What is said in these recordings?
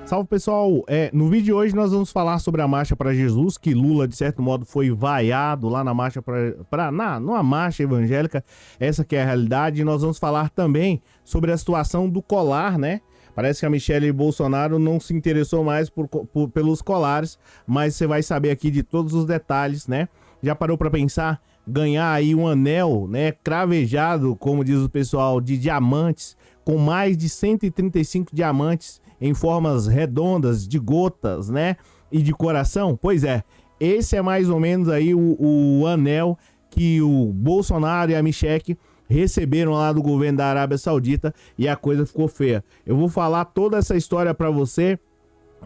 Salve, pessoal, no vídeo de hoje nós vamos falar sobre a Marcha para Jesus, que Lula de certo modo foi vaiado lá na marcha numa marcha evangélica, essa que é a realidade. E nós vamos falar também sobre a situação do colar, né? Parece que a Michelle Bolsonaro não se interessou mais pelos colares, mas você vai saber aqui de todos os detalhes, né? Já parou para pensar ganhar aí um anel, né, cravejado, como diz o pessoal, de diamantes, com mais de 135 diamantes em formas redondas, de gotas, né, e de coração? Pois é, esse é mais ou menos aí o anel que o Bolsonaro e a Michelle receberam lá do governo da Arábia Saudita, e a coisa ficou feia. Eu vou falar toda essa história para você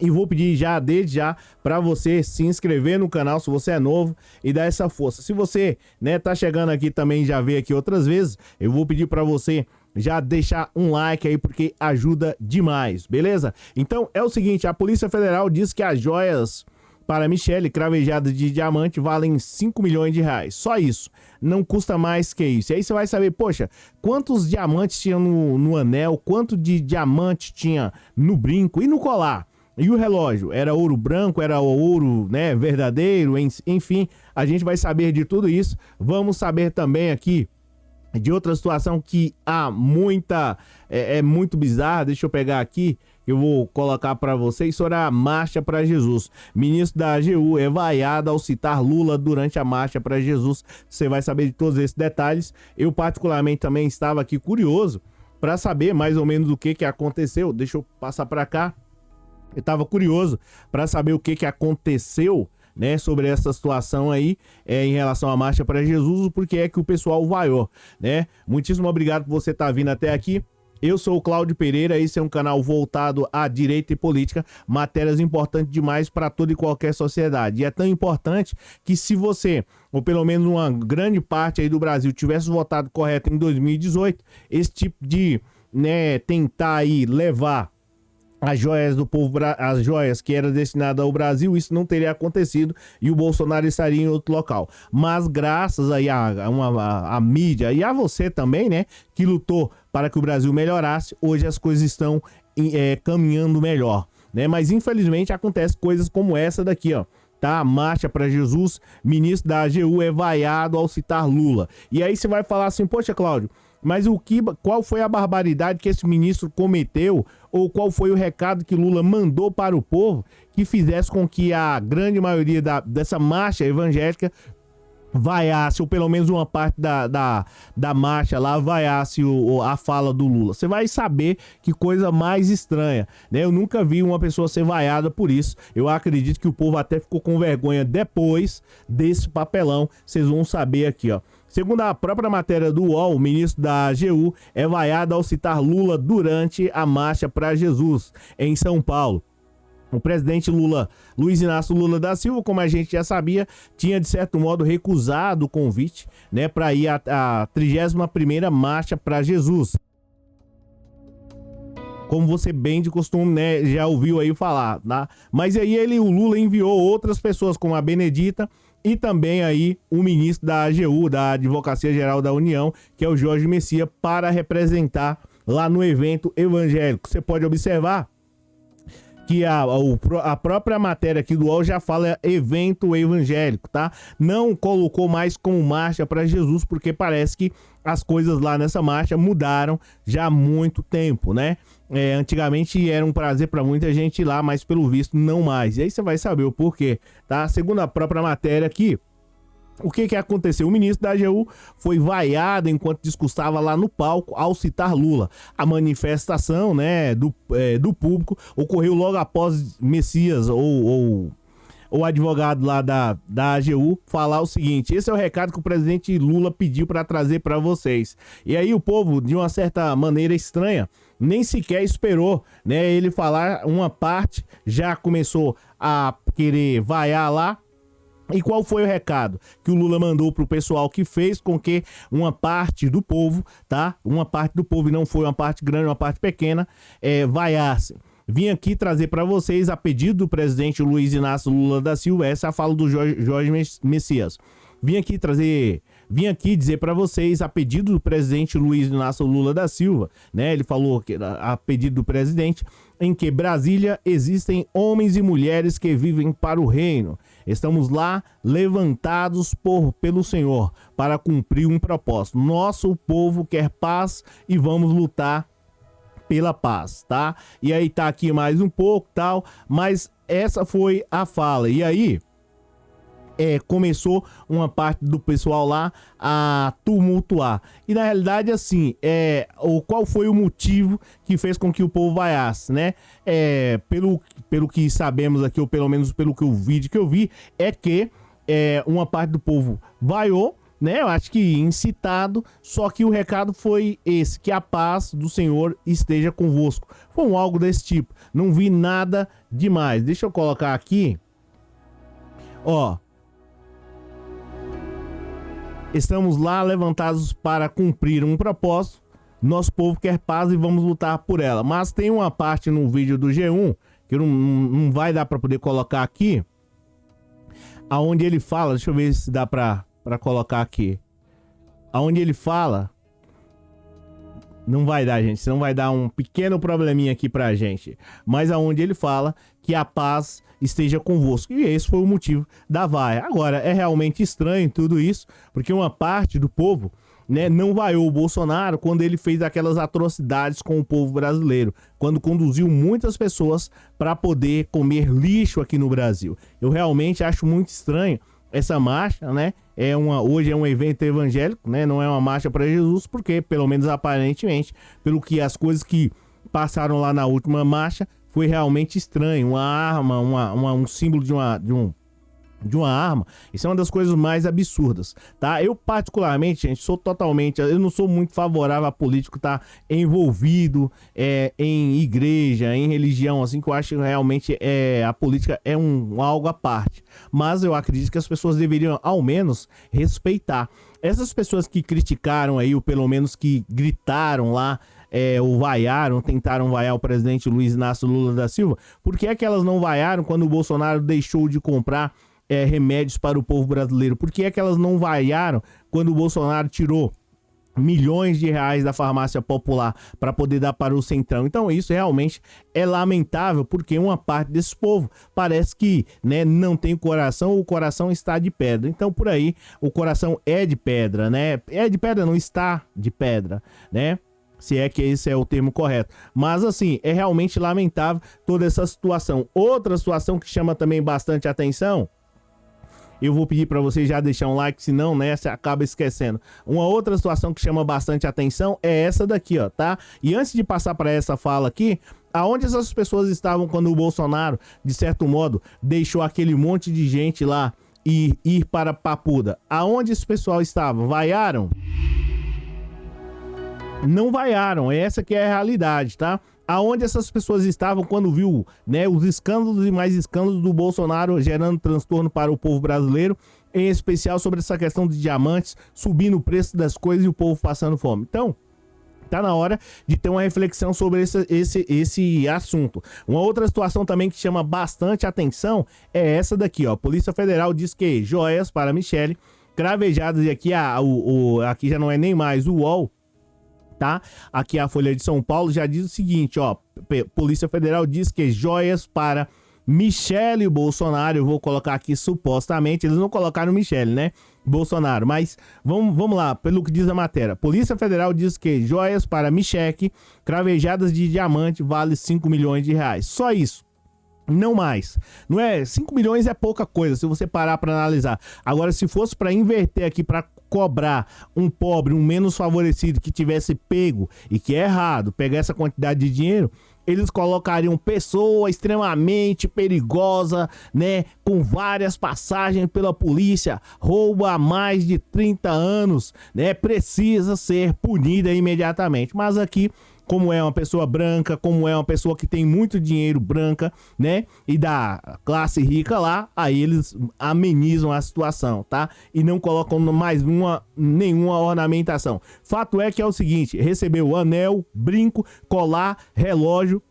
e vou pedir desde já para você se inscrever no canal se você é novo e dar essa força. Se você, né, tá chegando aqui também, já veio aqui outras vezes, eu vou pedir para você já deixar um like aí, porque ajuda demais, beleza? Então é o seguinte, a Polícia Federal diz que as joias para Michelle cravejadas de diamante valem 5 milhões de reais. Só isso. Não custa mais que isso. E aí você vai saber, poxa, quantos diamantes tinha no anel, quanto de diamante tinha no brinco e no colar. E o relógio, era ouro branco, era ouro, né, verdadeiro, enfim, a gente vai saber de tudo isso. Vamos saber também aqui de outra situação que há muita, é muito bizarra. Deixa eu pegar aqui, eu vou colocar para vocês sobre a Marcha para Jesus. Ministro da AGU é vaiado ao citar Lula durante a Marcha para Jesus. Você vai saber de todos esses detalhes. Eu particularmente também estava aqui curioso para saber mais ou menos o que aconteceu. Deixa eu passar para cá. Eu estava curioso para saber o que aconteceu, né, sobre essa situação aí, em relação à Marcha para Jesus, porque é que o pessoal vaiou, né? Muitíssimo obrigado por você estar vindo até aqui. Eu sou o Cláudio Pereira, esse é um canal voltado à direita e política, matérias importantes demais para toda e qualquer sociedade. E é tão importante que se você, ou pelo menos uma grande parte aí do Brasil, tivesse votado correto em 2018, esse tipo de, né, tentar aí levar as joias do povo, as joias que eram destinadas ao Brasil, isso não teria acontecido e o Bolsonaro estaria em outro local. Mas graças aí a mídia e a você também, né, que lutou para que o Brasil melhorasse, hoje as coisas estão caminhando melhor, né? Mas infelizmente acontece coisas como essa daqui, ó. Tá? Marcha para Jesus, ministro da AGU é vaiado ao citar Lula. E aí você vai falar assim, poxa, Cláudio, mas qual foi a barbaridade que esse ministro cometeu, ou qual foi o recado que Lula mandou para o povo que fizesse com que a grande maioria dessa marcha evangélica vaiasse, ou pelo menos uma parte da marcha lá vaiasse a fala do Lula? Você vai saber que coisa mais estranha, né? Eu nunca vi uma pessoa ser vaiada por isso. Eu acredito que o povo até ficou com vergonha depois desse papelão. Vocês vão saber aqui, ó. Segundo a própria matéria do UOL, o ministro da AGU é vaiado ao citar Lula durante a Marcha para Jesus, em São Paulo. O presidente Luiz Inácio Lula da Silva, como a gente já sabia, tinha de certo modo recusado o convite, né, para ir à 31ª Marcha para Jesus. Como você bem de costume, né, já ouviu aí falar, tá? Mas aí o Lula enviou outras pessoas, como a Benedita, e também aí o ministro da AGU, da Advocacia Geral da União, que é o Jorge Messias, para representar lá no evento evangélico. Você pode observar que a própria matéria aqui do UOL já fala evento evangélico, tá? Não colocou mais como Marcha para Jesus, porque parece que as coisas lá nessa marcha mudaram já há muito tempo, né? Antigamente era um prazer para muita gente ir lá, mas pelo visto não mais. E aí você vai saber o porquê, tá? Segundo a própria matéria aqui, o que aconteceu? O ministro da AGU foi vaiado enquanto discursava lá no palco ao citar Lula. A manifestação, né, do público ocorreu logo após Messias, ou o advogado lá da AGU, falar o seguinte: esse é o recado que o presidente Lula pediu para trazer para vocês. E aí o povo, de uma certa maneira estranha, nem sequer esperou, né, ele falar. Uma parte já começou a querer vaiar lá. E qual foi o recado que o Lula mandou pro pessoal, que fez com que uma parte do povo, tá? Uma parte do povo, e não foi uma parte grande, uma parte pequena, vaiasse. Vim aqui trazer para vocês, a pedido do presidente Luiz Inácio Lula da Silva, essa é a fala do Jorge Messias. Vim aqui trazer vim aqui dizer para vocês, a pedido do presidente Luiz Inácio Lula da Silva, né? Ele falou que a pedido do presidente, em que Brasília existem homens e mulheres que vivem para o reino. Estamos lá levantados pelo Senhor para cumprir um propósito. Nosso povo quer paz e vamos lutar pela paz, tá? E aí tá aqui mais um pouco, tal, mas essa foi a fala. E aí começou uma parte do pessoal lá a tumultuar. E na realidade, assim, qual foi o motivo que fez com que o povo vaiasse, né? Pelo que sabemos aqui, ou pelo menos pelo que o vídeo que eu vi, é que uma parte do povo vaiou, né? Eu acho que incitado, só que o recado foi esse, que a paz do Senhor esteja convosco. Foi algo desse tipo. Não vi nada demais. Deixa eu colocar aqui. Ó. Estamos lá levantados para cumprir um propósito. Nosso povo quer paz e vamos lutar por ela. Mas tem uma parte no vídeo do G1 que não vai dar para poder colocar aqui, aonde ele fala, deixa eu ver se dá para colocar aqui. Aonde ele fala, não vai dar, gente, senão vai dar um pequeno probleminha aqui pra gente. Mas aonde ele fala que a paz esteja convosco. E esse foi o motivo da vaia. Agora, é realmente estranho tudo isso, porque uma parte do povo, né, não vaiou o Bolsonaro quando ele fez aquelas atrocidades com o povo brasileiro, quando conduziu muitas pessoas para poder comer lixo aqui no Brasil. Eu realmente acho muito estranho essa marcha, né? Hoje é um evento evangélico, né? Não é uma marcha para Jesus, porque, pelo menos aparentemente, pelo que as coisas que passaram lá na última marcha, foi realmente estranho. Uma arma, um símbolo de uma arma. Isso é uma das coisas mais absurdas, tá? Eu particularmente, gente, eu não sou muito favorável a político estar envolvido em igreja, em religião, assim, que eu acho que realmente a política é algo à parte. Mas eu acredito que as pessoas deveriam, ao menos, respeitar. Essas pessoas que criticaram aí, ou pelo menos que gritaram lá, ou vaiaram, tentaram vaiar o presidente Luiz Inácio Lula da Silva, por que é que elas não vaiaram quando o Bolsonaro deixou de comprar remédios para o povo brasileiro? Por que é que elas não vaiaram quando o Bolsonaro tirou milhões de reais da farmácia popular para poder dar para o Centrão? Então isso realmente é lamentável, porque uma parte desse povo parece que, né, não tem coração, o coração está de pedra. Então por aí o coração é de pedra, né? É de pedra, não está de pedra, né? Se é que esse é o termo correto. Mas assim, é realmente lamentável toda essa situação. Outra situação que chama também bastante atenção, eu vou pedir para você já deixar um like, senão, né, você acaba esquecendo. Uma outra situação que chama bastante atenção é essa daqui, ó, tá? E antes de passar para essa fala aqui, aonde essas pessoas estavam quando o Bolsonaro, de certo modo, deixou aquele monte de gente lá e ir para Papuda? Aonde esse pessoal estava? Vaiaram? Não vaiaram, essa que é a realidade, tá? Aonde essas pessoas estavam quando viu, né, os escândalos e mais escândalos do Bolsonaro gerando transtorno para o povo brasileiro, em especial sobre essa questão de diamantes, subindo o preço das coisas e o povo passando fome. Então, tá na hora de ter uma reflexão sobre esse assunto. Uma outra situação também que chama bastante atenção é essa daqui, ó. A Polícia Federal diz que joias para Michele, cravejadas, e aqui, aqui já não é nem mais o UOL, tá? Aqui a Folha de São Paulo já diz o seguinte, ó, Polícia Federal diz que joias para Michele Bolsonaro, eu vou colocar aqui supostamente, eles não colocaram Michele, né, Bolsonaro, mas vamos lá, pelo que diz a matéria. Polícia Federal diz que joias para Michele, cravejadas de diamante, vale 5 milhões de reais. Só isso. Não mais, não é? 5 milhões é pouca coisa se você parar para analisar. Agora, se fosse para inverter aqui, para cobrar um pobre, um menos favorecido que tivesse pego, e que é errado pegar essa quantidade de dinheiro, eles colocariam pessoa extremamente perigosa, né, com várias passagens pela polícia, rouba há mais de 30 anos, né, precisa ser punida imediatamente. Mas aqui, como é uma pessoa branca, como é uma pessoa que tem muito dinheiro branca, né, e da classe rica lá, aí eles amenizam a situação, tá? E não colocam mais nenhuma ornamentação. Fato é que é o seguinte, recebeu anel, brinco, colar, relógio,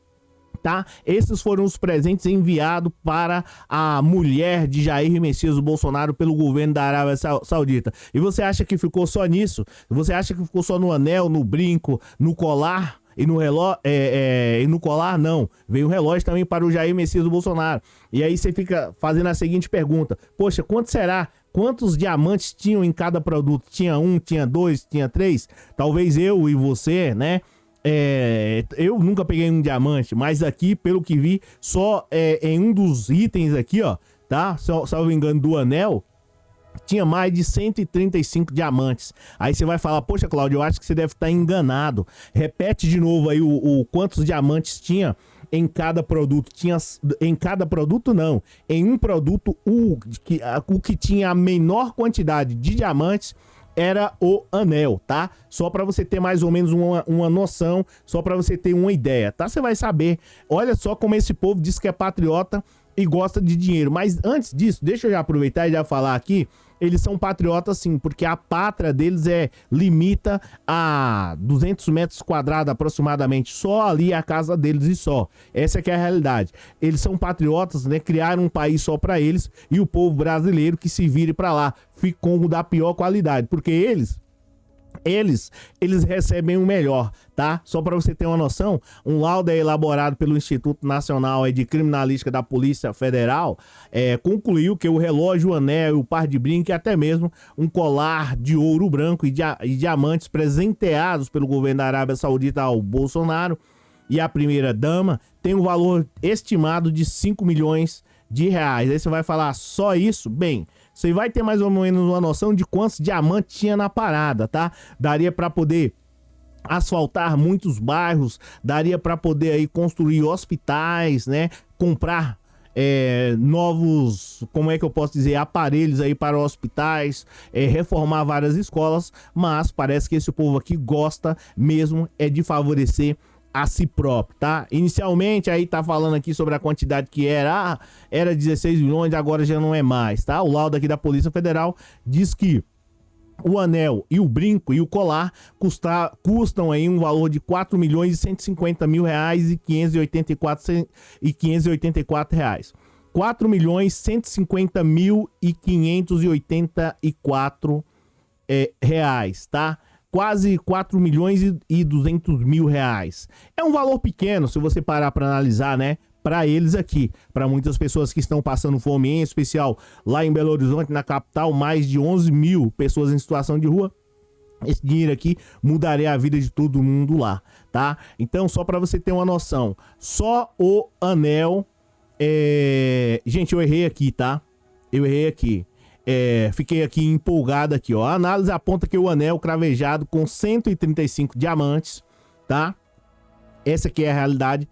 tá? Esses foram os presentes enviados para a mulher de Jair Messias Bolsonaro pelo governo da Arábia Saudita. E você acha que ficou só nisso? Você acha que ficou só no anel, no brinco, no colar? E no relógio, e no colar não, veio um relógio também para o Jair Messias Bolsonaro. E aí você fica fazendo a seguinte pergunta: poxa, quantos diamantes tinham em cada produto? Tinha um, tinha dois, tinha três? Talvez eu e você, né? Eu nunca peguei um diamante, mas aqui, pelo que vi, só em um dos itens aqui, ó, tá? Salvo engano, do anel, tinha mais de 135 diamantes. Aí você vai falar: poxa, Cláudio, eu acho que você deve estar enganado. Repete de novo aí o quantos diamantes tinha em cada produto. Tinha em cada produto, não. Em um produto, o que tinha a menor quantidade de diamantes era o anel, tá? Só para você ter mais ou menos uma noção, só para você ter uma ideia, tá? Você vai saber. Olha só como esse povo diz que é patriota e gosta de dinheiro. Mas antes disso, deixa eu já aproveitar e já falar aqui. Eles são patriotas sim, porque a pátria deles limita a 200 metros quadrados aproximadamente. Só ali a casa deles e só. Essa que é a realidade. Eles são patriotas, né? Criaram um país só para eles, e o povo brasileiro que se vire para lá. Fica com o da pior qualidade, porque eles recebem o melhor, tá? Só para você ter uma noção, um laudo elaborado pelo Instituto Nacional de Criminalística da Polícia Federal concluiu que o relógio, o anel, o par de brinco e até mesmo um colar de ouro branco e diamantes presenteados pelo governo da Arábia Saudita ao Bolsonaro e a primeira-dama tem um valor estimado de 5 milhões de reais. Aí você vai falar: só isso? Bem, você vai ter mais ou menos uma noção de quantos diamantes tinha na parada, tá? Daria para poder asfaltar muitos bairros, daria para poder aí construir hospitais, né? Comprar novos, como é que eu posso dizer, aparelhos aí para hospitais, reformar várias escolas, mas parece que esse povo aqui gosta mesmo de favorecer a si próprio, tá? Inicialmente aí tá falando aqui sobre a quantidade que era 16 milhões, agora já não é mais, tá? O laudo aqui da Polícia Federal diz que o anel e o brinco e o colar custam aí um valor de 4 milhões e 150 mil reais e 584 reais. 4 milhões 150 mil e 584 reais, tá? Quase 4 milhões e 200 mil reais. É um valor pequeno se você parar para analisar, né? Para eles aqui, para muitas pessoas que estão passando fome, em especial lá em Belo Horizonte, na capital, mais de 11 mil pessoas em situação de rua. Esse dinheiro aqui mudaria a vida de todo mundo lá, tá? Então, só para você ter uma noção, só o anel... Gente, eu errei aqui, tá? Eu errei aqui. Fiquei aqui empolgado aqui, ó. A análise aponta que o anel cravejado com 135 diamantes, tá? Essa aqui é a realidade.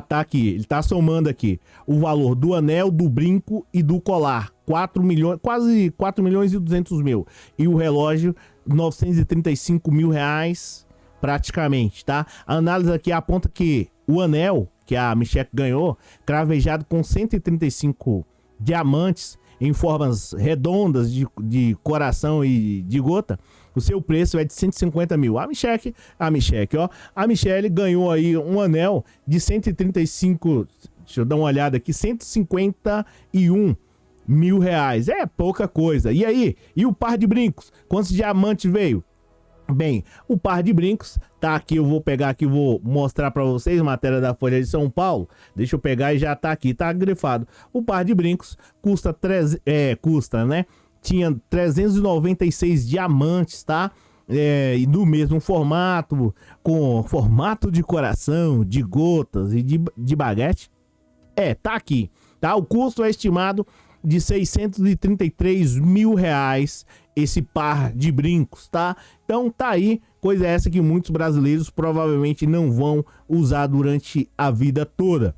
Tá aqui, ele tá somando aqui o valor do anel, do brinco e do colar. 4 milhões, quase 4 milhões e 200 mil. E o relógio, 935 mil reais, praticamente, tá? A análise aqui aponta que o anel, que a Michelle ganhou, cravejado com 135 diamantes, em formas redondas de coração e de gota, o seu preço é de 150 mil. A Michelle, ó, a Michelle ganhou aí um anel de 135, deixa eu dar uma olhada aqui, 151 mil reais. É pouca coisa. E aí? E o par de brincos? Quantos diamantes veio? Bem, o par de brincos tá aqui, eu vou pegar aqui, vou mostrar para vocês, matéria da Folha de São Paulo. Deixa eu pegar e já tá aqui, tá grifado. O par de brincos custa né? Tinha 396 diamantes, tá? E do mesmo formato, com formato de coração, de gotas e de baguete. Tá aqui, tá? O custo é estimado de 633 mil reais esse par de brincos, tá? Então tá aí, coisa essa que muitos brasileiros provavelmente não vão usar durante a vida toda,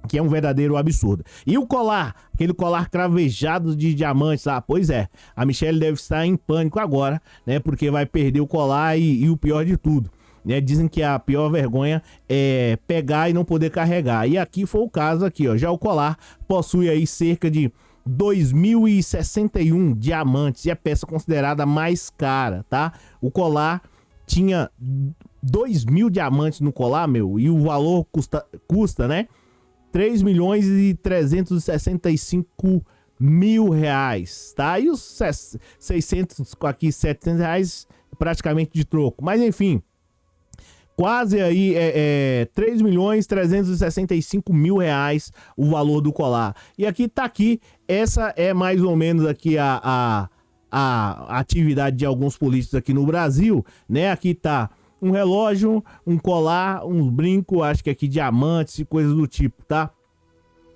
que é um verdadeiro absurdo. E o colar, aquele colar cravejado de diamantes lá, pois é, a Michelle deve estar em pânico agora, né? Porque vai perder o colar e o pior de tudo, né? Dizem que a pior vergonha é pegar e não poder carregar. E aqui foi o caso aqui, ó. Já o colar possui aí cerca de 2.061 diamantes e é a peça considerada mais cara, tá? O colar tinha 2 mil diamantes no colar, meu, e o valor custa, né? 3.365 mil reais, tá? E os 600 aqui, 700 reais praticamente de troco. Mas enfim, quase aí 3.365 mil reais o valor do colar. E aqui tá aqui, essa é mais ou menos aqui a atividade de alguns políticos aqui no Brasil, né? Aqui tá um relógio, um colar, um brinco, acho que aqui diamantes e coisas do tipo, tá?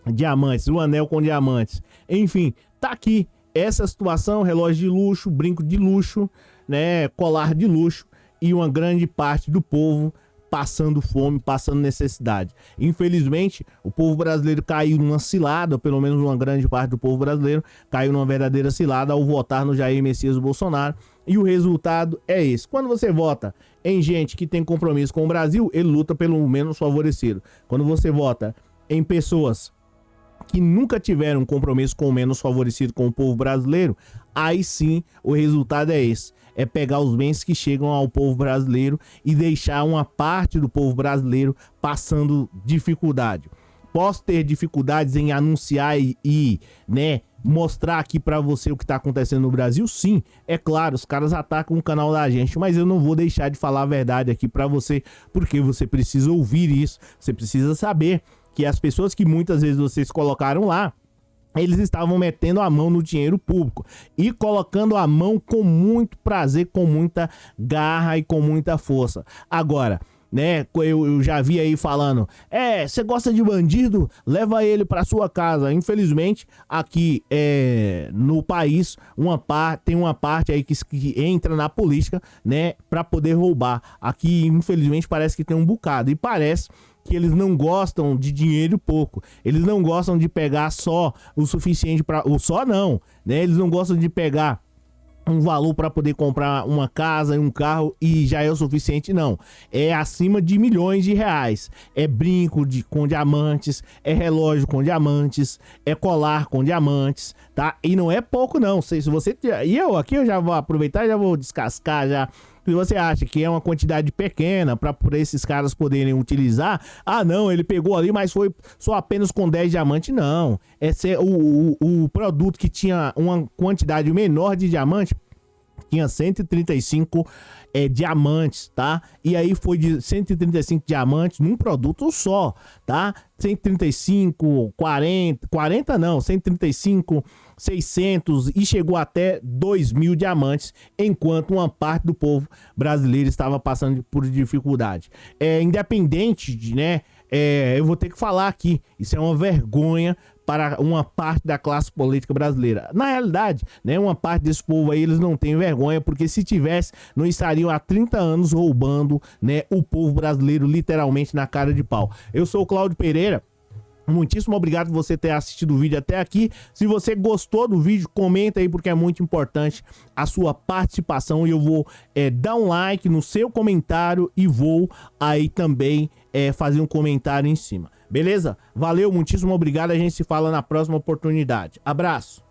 Diamantes, um anel com diamantes. Enfim, tá aqui essa situação, relógio de luxo, brinco de luxo, né? Colar de luxo e uma grande parte do povo passando fome, passando necessidade. Infelizmente, o povo brasileiro caiu numa cilada, pelo menos uma grande parte do povo brasileiro caiu numa verdadeira cilada ao votar no Jair Messias Bolsonaro. E o resultado é esse. Quando você vota em gente que tem compromisso com o Brasil, ele luta pelo menos favorecido. Quando você vota em pessoas que nunca tiveram um compromisso com o menos favorecido com o povo brasileiro, aí sim o resultado é esse. É pegar os bens que chegam ao povo brasileiro e deixar uma parte do povo brasileiro passando dificuldade. Posso ter dificuldades em anunciar e mostrar aqui pra você o que tá acontecendo no Brasil? Sim, é claro, os caras atacam o canal da gente, mas eu não vou deixar de falar a verdade aqui pra você, porque você precisa ouvir isso, você precisa saber que as pessoas que muitas vezes vocês colocaram lá, eles estavam metendo a mão no dinheiro público e colocando a mão com muito prazer, com muita garra e com muita força. Agora, né, eu já vi aí falando, você gosta de bandido? Leva ele para sua casa. Infelizmente, aqui no país, tem uma parte aí que entra na política, né, para poder roubar. Aqui, infelizmente, parece que tem um bocado e parece que eles não gostam de dinheiro pouco. Eles não gostam de pegar só o suficiente para... Só não, né? Eles não gostam de pegar um valor para poder comprar uma casa e um carro e já é o suficiente, não. É acima de milhões de reais. É brinco com diamantes, é relógio com diamantes, é colar com diamantes, tá? E não é pouco, não. Se você... E aqui eu já vou aproveitar e já vou descascar já. Se você acha que é uma quantidade pequena para esses caras poderem utilizar, não, ele pegou ali, mas foi só apenas com 10 diamantes, não. O produto que tinha uma quantidade menor de diamante tinha 135 diamantes, tá? E aí foi de 135 diamantes num produto só, tá? 135, 40 não, 135, 600 e chegou até 2 mil diamantes, enquanto uma parte do povo brasileiro estava passando por dificuldade. Independente de, eu vou ter que falar aqui, isso é uma vergonha para uma parte da classe política brasileira. Na realidade, uma parte desse povo aí, eles não têm vergonha, porque se tivesse, não estariam há 30 anos roubando, o povo brasileiro literalmente na cara de pau. Eu sou o Cláudio Pereira. Muitíssimo obrigado por você ter assistido o vídeo até aqui. Se você gostou do vídeo, comenta aí, porque é muito importante a sua participação. E eu vou dar um like no seu comentário e vou aí também fazer um comentário em cima. Beleza? Valeu, muitíssimo obrigado. A gente se fala na próxima oportunidade. Abraço!